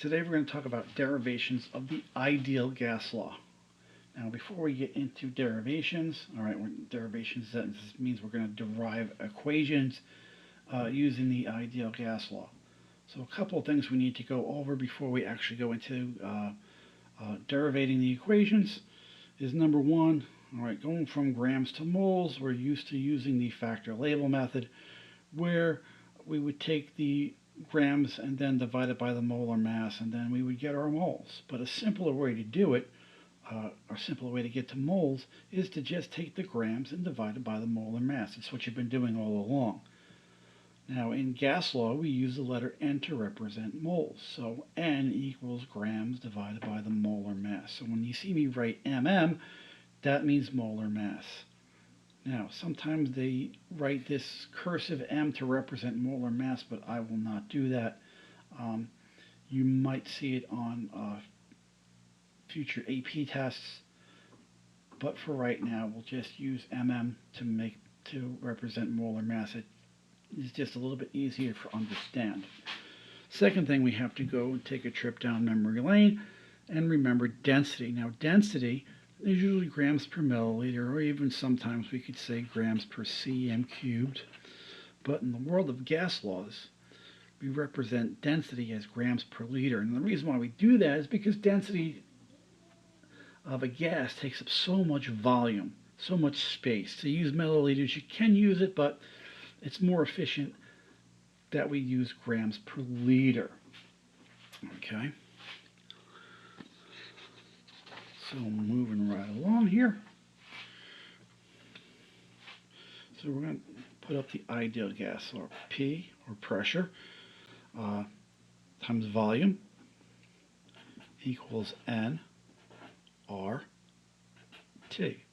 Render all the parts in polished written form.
Today we're going to talk about derivations of the ideal gas law. Now before we get into derivations, derivations that means we're going to derive equations using the ideal gas law. So a couple of things we need to go over before we actually go into derivating the equations is number one, going from grams to moles, we're used to using the factor label method where we would take the grams and then divide it by the molar mass, and then we would get our moles. But a simpler way to do it, or simpler way to get to moles, is to just take the grams and divide it by the molar mass. It's what you've been doing all along. Now in gas law, we use the letter N to represent moles. So N equals grams divided by the molar mass. So when you see me write mm, that means molar mass. Now, sometimes they write this cursive M to represent molar mass, but I will not do that. You might see it on future AP tests, but for right now, we'll just use MM to represent molar mass. It is just a little bit easier to understand. Second thing, we have to go and take a trip down memory lane and remember density. Now, density is usually grams per milliliter, or even sometimes we could say grams per cm cubed. But in the world of gas laws, we represent density as grams per liter. And the reason why we do that is because density of a gas takes up so much volume, so much space. To use milliliters, you can use it, but it's more efficient that we use grams per liter. Okay. So moving right along here. So we're going to put up the ideal gas, or P, or pressure, times volume equals N R T.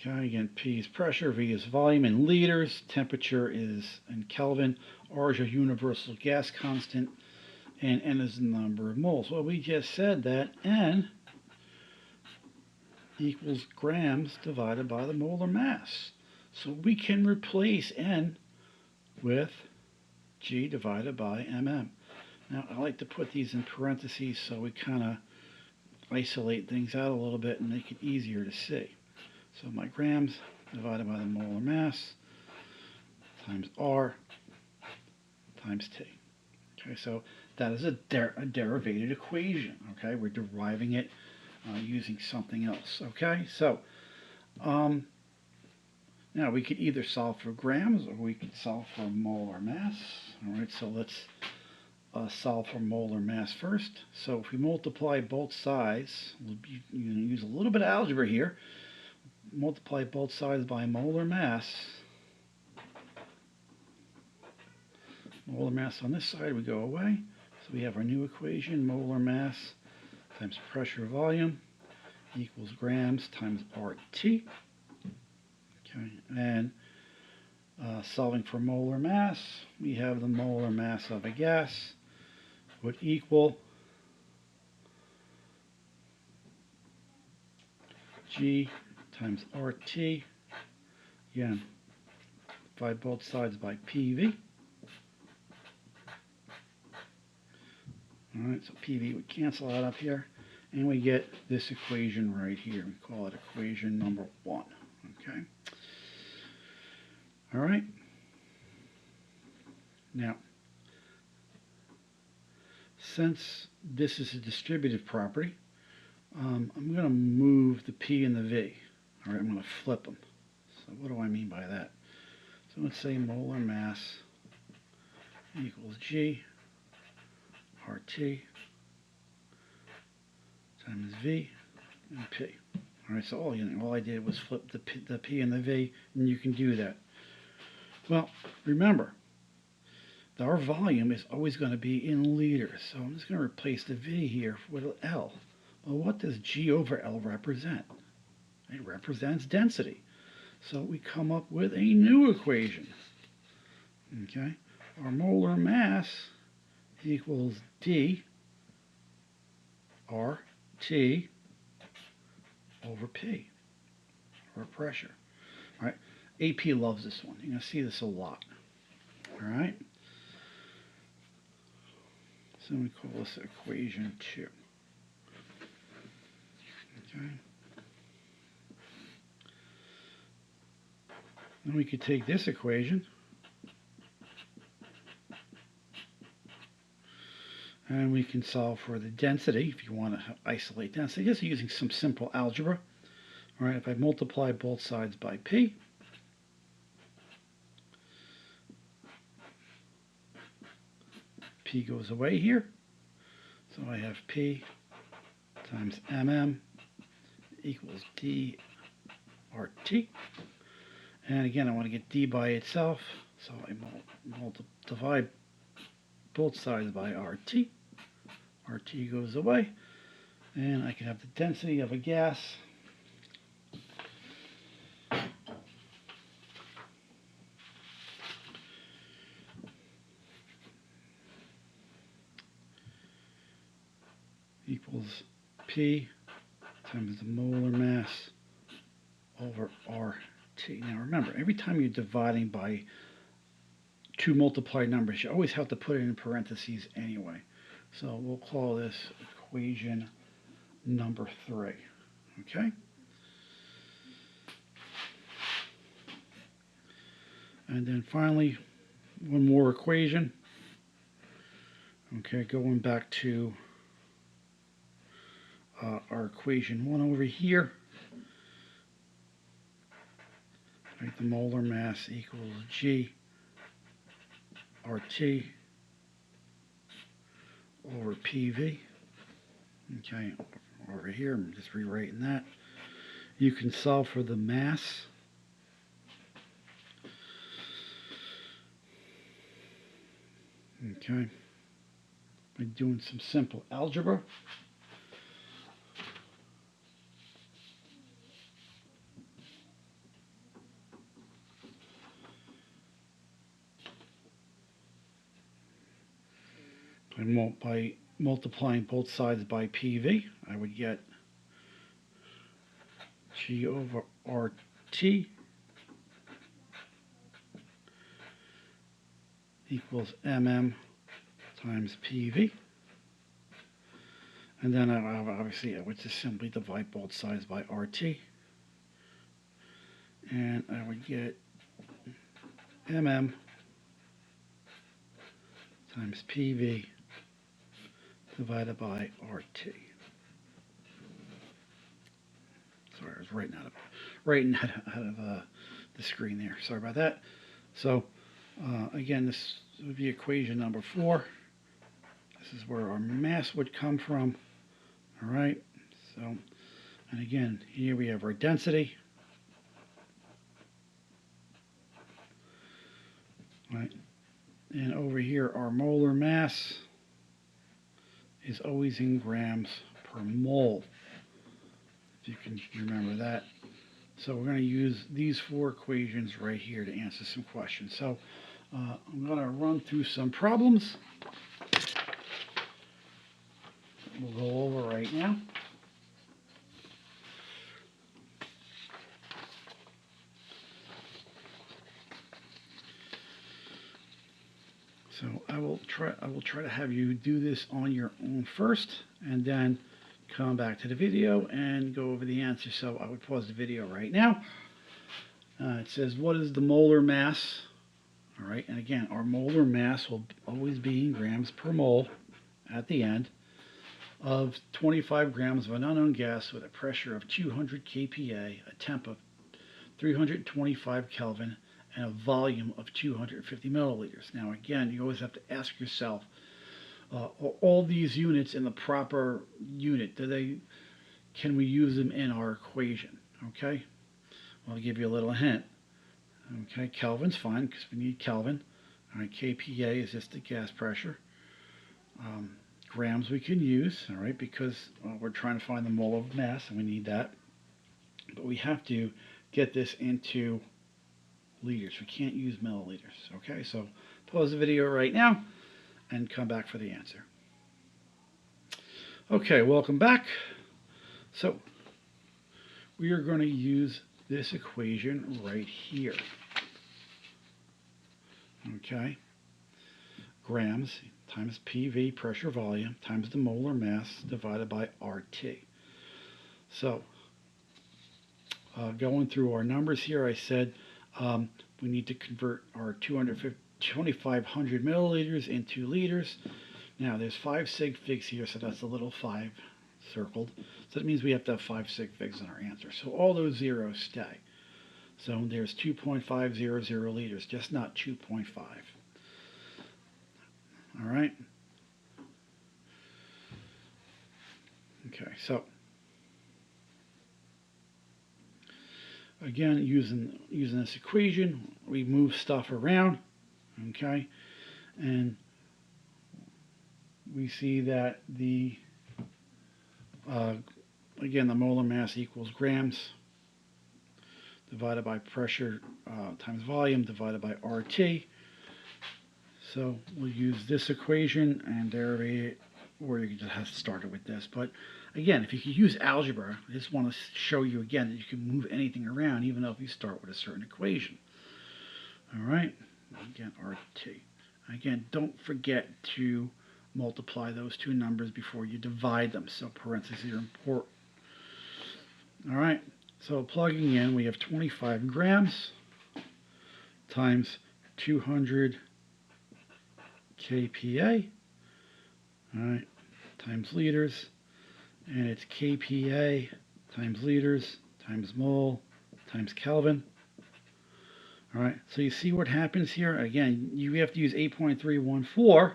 Okay, again, P is pressure, V is volume in liters, temperature is in Kelvin, R is your universal gas constant, and N is the number of moles. Well, we just said that N equals grams divided by the molar mass. So we can replace N with G divided by mm. Now, I like to put these in parentheses so we kind of isolate things out a little bit and make it easier to see. So my grams divided by the molar mass times R times T. Okay, so that is a derivative equation. Okay, we're deriving it using something else. Okay, so now we could either solve for grams or we could solve for molar mass. All right, so let's solve for molar mass first. So if we multiply both sides, we'll use a little bit of algebra here. Multiply both sides by molar mass. Molar mass on this side would go away. So we have our new equation, molar mass times pressure volume equals grams times RT. Okay, and solving for molar mass, we have the molar mass of a gas would equal G times RT. Again, divide both sides by PV. All right, so PV would cancel out up here, and we get this equation right here. We call it equation number 1. Okay. All right. Now, since this is a distributive property, I'm going to move the P and the V. All right, I'm going to flip them. So what do I mean by that? So let's say molar mass equals G RT times V and P. All right, so all I did was flip the P and the V, and you can do that. Well, remember, our volume is always going to be in liters, so I'm just going to replace the V here with an L. Well, what does G over L represent? It represents density. So we come up with a new equation. Okay, our molar mass equals D RT over P, or pressure. All right, AP loves this one. You're going to see this a lot. All right. So we call this equation 2. Okay. Then we could take this equation and we can solve for the density if you want to isolate density, just using some simple algebra. All right, if I multiply both sides by p, p goes away here. So I have p times mm equals d RT. And again, I want to get d by itself, so I divide both sides by RT. RT goes away, and I can have the density of a gas equals P times the molar mass over RT. Now remember, every time you're dividing by two multiplied numbers, you always have to put it in parentheses anyway. So we'll call this equation number 3. Okay? And then finally, one more equation. Okay, going back to our equation 1 over here. Right, the molar mass equals G RT over PV. Okay, over here, I'm just rewriting that. You can solve for the mass. Okay, by doing some simple algebra. By multiplying both sides by PV, I would get G over RT equals MM times PV. And then obviously I would just simply divide both sides by RT. And I would get MM times PV divided by RT. Sorry, I was writing out of the screen there. Sorry about that. So again, this would be equation number 4. This is where our mass would come from. All right. So, and again, here we have our density. Right. And over here, our molar mass is always in grams per mole, if you can remember that. So we're going to use these 4 equations right here to answer some questions. So I'm going to run through some problems we'll go over right now. So I will try to have you do this on your own first, and then come back to the video and go over the answer. So I would pause the video right now. It says, what is the molar mass? All right, and again, our molar mass will always be in grams per mole at the end of 25 grams of an unknown gas with a pressure of 200 kPa, a temp of 325 Kelvin, and a volume of 250 milliliters. Now again, you always have to ask yourself, are all these units in the proper unit? Can we use them in our equation? Okay, well, I'll give you a little hint. Okay, Kelvin's fine because we need Kelvin. All right, kPa is just the gas pressure. Grams we can use, all right, because we're trying to find the mole of mass and we need that. But we have to get this into liters. We can't use milliliters. Okay, so pause the video right now and come back for the answer. Okay, welcome back. So we are going to use this equation right here. Okay, grams times PV, pressure volume, times the molar mass divided by RT. So going through our numbers here, I said we need to convert our 2,500 milliliters into liters. Now there's 5 sig figs here, so that's a little 5 circled. So that means we have to have 5 sig figs in our answer. So all those zeros stay. So there's 2.500 liters, just not 2.5. All right. Okay, so again, using this equation, we move stuff around. Okay, and we see that the again, the molar mass equals grams divided by pressure times volume divided by RT. So we'll use this equation and derivate it, or you can just have started with this. But again, if you can use algebra, I just want to show you again that you can move anything around, even though if you start with a certain equation. All right, again, RT. Again, don't forget to multiply those two numbers before you divide them. So parentheses are important. All right, so plugging in, we have 25 grams times 200 kPa, all right, times liters, and it's kPa times liters times mole times Kelvin. All right, so you see what happens here? Again, you have to use 8.314,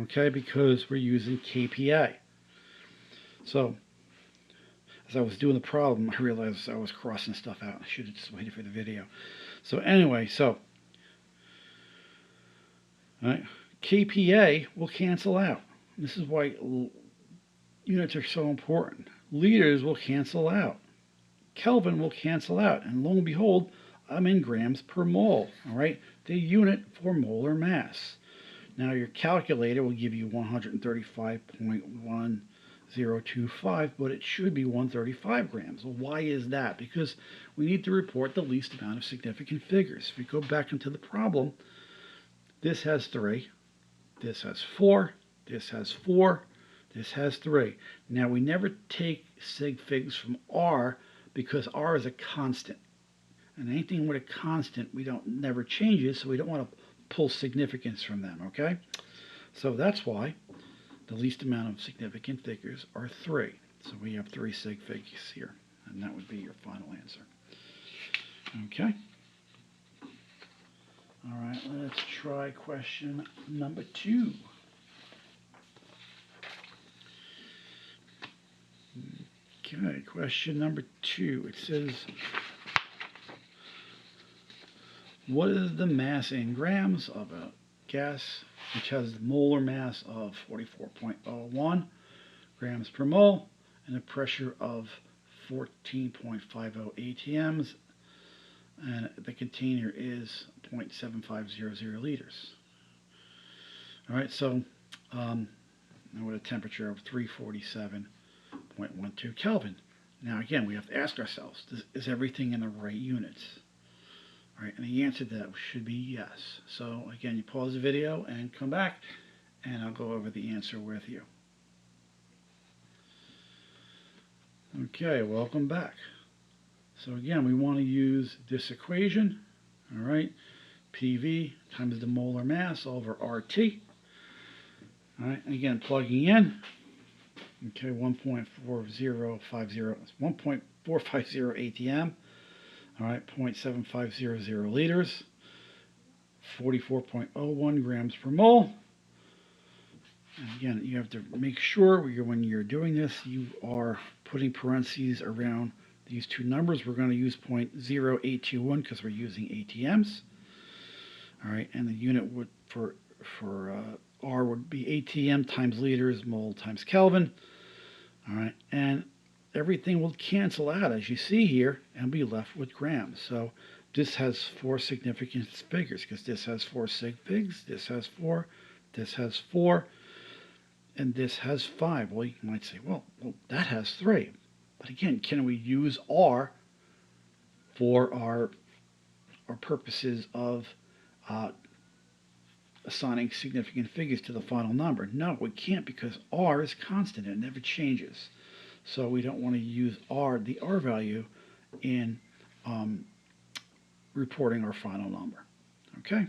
okay, because we're using kPa. So as I was doing the problem, I realized I was crossing stuff out. I should have just waited for the video. So anyway, so all right, kPa will cancel out. This is why units are so important. Liters will cancel out. Kelvin will cancel out. And lo and behold, I'm in grams per mole. All right, the unit for molar mass. Now your calculator will give you 135.1025, but it should be 135 grams. Well, why is that? Because we need to report the least amount of significant figures. If we go back into the problem, this has 3, this has 4, this has 4, this has 3. Now we never take sig figs from R because R is a constant. And anything with a constant, we don't never changes, so we don't want to pull significance from them, okay? So that's why the least amount of significant figures are 3. So we have 3 sig figs here, and that would be your final answer. Okay? All right, let's try question number 2. Okay, question number 2. It says, what is the mass in grams of a gas which has the molar mass of 44.01 grams per mole and a pressure of 14.50 atms, and the container is 0.7500 liters. All right, so with a temperature of 347.12 Kelvin. Now again, we have to ask ourselves, is everything in the right units? All right, and the answer to that should be yes. So again, you pause the video and come back, and I'll go over the answer with you. Okay, welcome back. So again, we want to use this equation, all right, PV times the molar mass over RT. All right, and again, plugging in, okay, 1.4050 atm. All right, 0.7500 liters, 44.01 grams per mole. And again, you have to make sure when you're doing this, you are putting parentheses around these two numbers. We're going to use 0.0821 because we're using ATMs. All right, and the unit would for R would be ATM times liters, mole times Kelvin. All right, and everything will cancel out as you see here and be left with grams. So this has 4 significant figures because this has 4 sig figs, this has 4, this has 4, and this has 5. Well, you might say, well, that has 3. But again, can we use R for our purposes of assigning significant figures to the final number. No, we can't because R is constant. It never changes. So we don't want to use the R value in reporting our final number. Okay?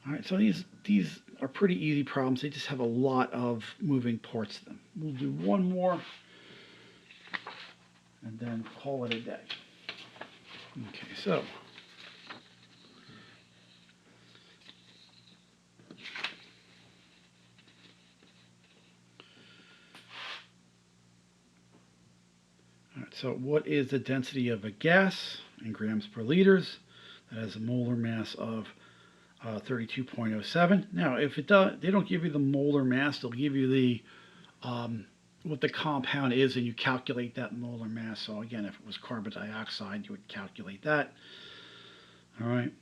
All right, so these are pretty easy problems. They just have a lot of moving parts to them. We'll do one more and then call it a day. Okay, so so what is the density of a gas in grams per liters that has a molar mass of 32.07? Now, if it does, they don't give you the molar mass. They'll give you the what the compound is, and you calculate that molar mass. So again, if it was carbon dioxide, you would calculate that. All right.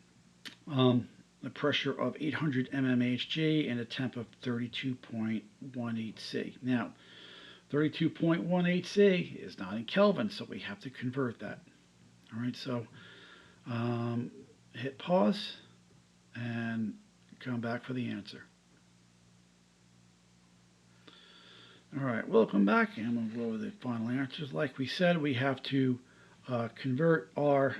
The pressure of 800 mmHg and a temp of 32.18 C. Now, 32.18 C is not in Kelvin, so we have to convert that. All right, so hit pause and come back for the answer. All right, welcome back, and we'll go over the final answers. Like we said, we have to convert our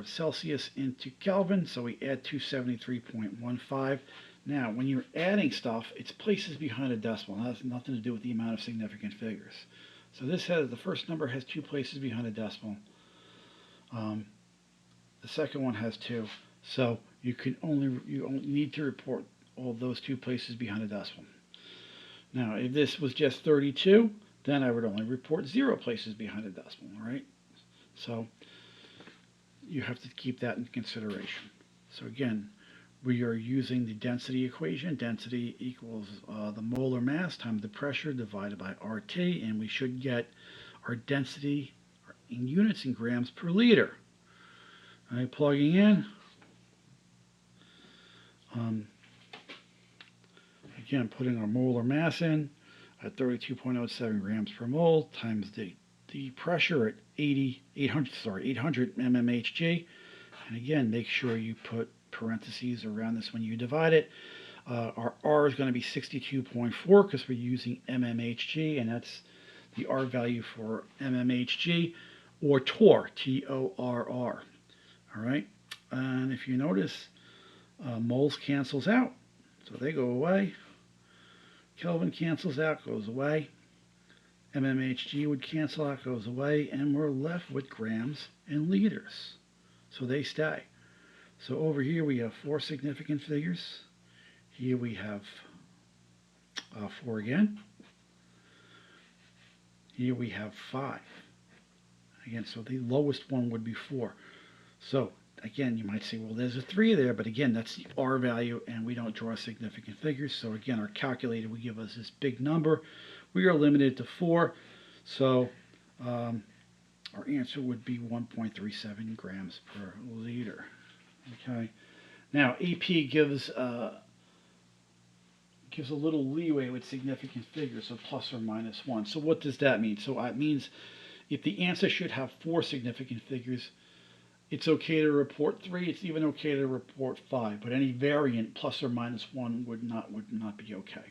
Celsius into Kelvin, so we add 273.15. Now, when you're adding stuff, it's places behind a decimal. It has nothing to do with the amount of significant figures. So this has, the first number has 2 places behind a decimal. The second one has 2. So you only need to report all those 2 places behind a decimal. Now, if this was just 32, then I would only report 0 places behind a decimal, right? So you have to keep that in consideration. So again, we are using the density equation. Density equals the molar mass times the pressure divided by RT, and we should get our density in units in grams per liter. All right, plugging in. Again, putting our molar mass in at 32.07 grams per mole times the pressure at 800 mmHg. And again, make sure you put parentheses around this when you divide it. Our R is going to be 62.4 because we're using mmHg, and that's the R value for mmHg, or torr, T-O-R-R. All right, and if you notice, moles cancels out, so they go away. Kelvin cancels out, goes away. mmHg would cancel out, goes away, and we're left with grams and liters, so they stay. So over here we have 4 significant figures. Here we have 4 again. Here we have 5. Again, so the lowest one would be 4. So again, you might say, well, there's a 3 there, but again, that's the R value, and we don't draw significant figures. So again, our calculator will give us this big number. We are limited to 4, so our answer would be 1.37 grams per liter. Okay. Now, AP gives a little leeway with significant figures of plus or minus 1. So what does that mean? So it means if the answer should have 4 significant figures, it's okay to report 3. It's even okay to report 5. But any variant plus or minus 1 would not be okay.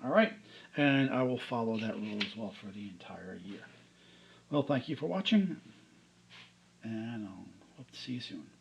All right, and I will follow that rule as well for the entire year. Well, thank you for watching, and I'll hope to see you soon.